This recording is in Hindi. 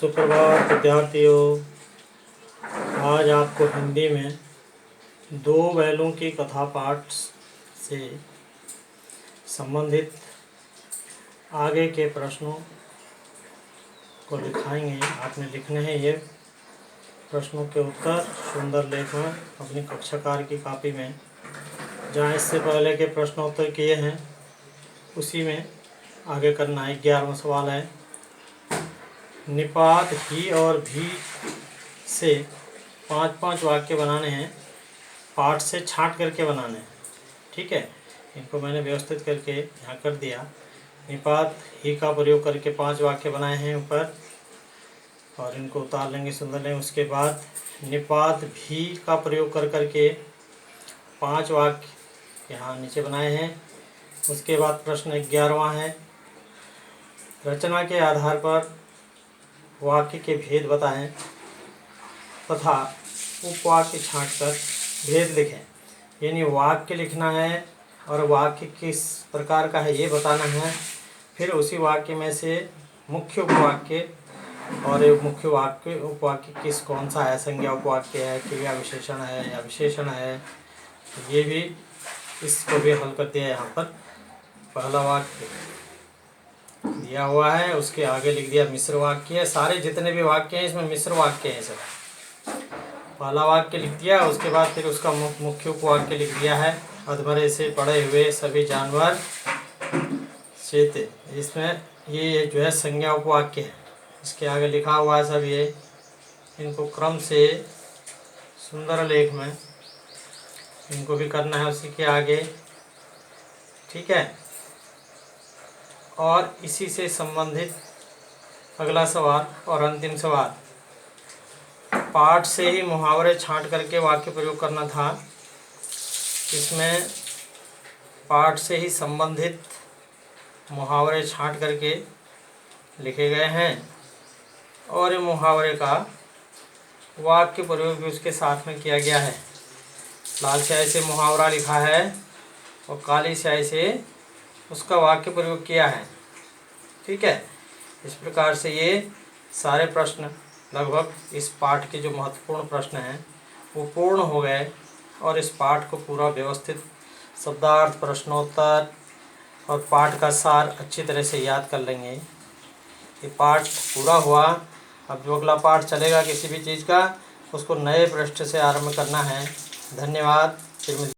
सुप्रभात विद्यार्थियों। आज आपको हिंदी में दो बैलों की कथा पाठ से संबंधित आगे के प्रश्नों को लिखाएंगे। आपने लिखने हैं ये प्रश्नों के उत्तर सुंदर लेख में अपनी कक्षा कार्य की कॉपी में। जहाँ इससे पहले के प्रश्नोत्तर किए हैं उसी में आगे करना है। 11वां सवाल है, निपात ही और भी से 5-5 वाक्य बनाने हैं, पाठ से छांट करके बनाने हैं। ठीक है, इनको मैंने व्यवस्थित करके यहाँ कर दिया। निपात ही का प्रयोग करके 5 वाक्य बनाए हैं ऊपर, और इनको उतार लेंगे, सुंदर लेंगे। उसके बाद निपात भी का प्रयोग कर करके 5 वाक्य यहाँ नीचे बनाए हैं। उसके बाद प्रश्न 11वां है, रचना के आधार पर वाक्य के भेद बताएं तथा उपवाक्य छांटकर भेद लिखें। यानी वाक्य लिखना है और वाक्य किस प्रकार का है ये बताना है। फिर उसी वाक्य में से मुख्य उपवाक्य और एक मुख्य वाक्य उपवाक्य किस कौन सा है, संज्ञा उपवाक्य है, क्रिया विशेषण है या विशेषण है, ये भी इसको भी हल कर दिया। यहाँ पर पहला वाक्य दिया हुआ है, उसके आगे लिख दिया मिश्र वाक्य है। सारे जितने भी वाक्य हैं इसमें मिश्र वाक्य हैं सब। पहला वाक्य लिख दिया, उसके बाद फिर उसका मुख्य उपवाक्य लिख दिया है, अधमरे से पड़े हुए सभी जानवर चेते। इसमें ये जो है संज्ञा उपवाक्य है, इसके आगे लिखा हुआ है सब ये। इनको क्रम से सुंदर लेख में इनको भी करना है उसी के आगे। ठीक है, और इसी से संबंधित अगला सवाल और अंतिम सवाल, पाठ से ही मुहावरे छांट करके वाक्य प्रयोग करना था। इसमें पाठ से ही संबंधित मुहावरे छांट करके लिखे गए हैं और मुहावरे का वाक्य प्रयोग भी उसके साथ में किया गया है। लाल स्याही से मुहावरा लिखा है और काली स्याही से उसका वाक्य प्रयोग किया है। ठीक है, इस प्रकार से ये सारे प्रश्न लगभग इस पाठ के जो महत्वपूर्ण प्रश्न हैं वो पूर्ण हो गए, और इस पाठ को पूरा व्यवस्थित शब्दार्थ, प्रश्नोत्तर और पाठ का सार अच्छी तरह से याद कर लेंगे। ये पाठ पूरा हुआ। अब जो अगला पाठ चलेगा किसी भी चीज़ का, उसको नए पृष्ठ से आरंभ करना है। धन्यवाद। फिर